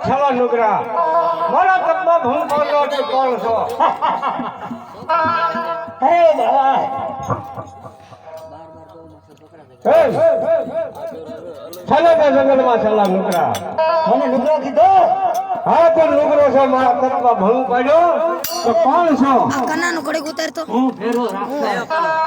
છલા નુગરા મારા તબમાં ભંગ પાડો તો કોણ છો? હે ભાઈ છલા કે જંગલમાં છલા નુગરા મને નુગરો કીધો. હા તો નુગરો છો મારા તબમાં ભંગ પાડ્યો તો કોણ છો? આ કનાનું કડક ઉતારતો હું ફેરો રાખતો.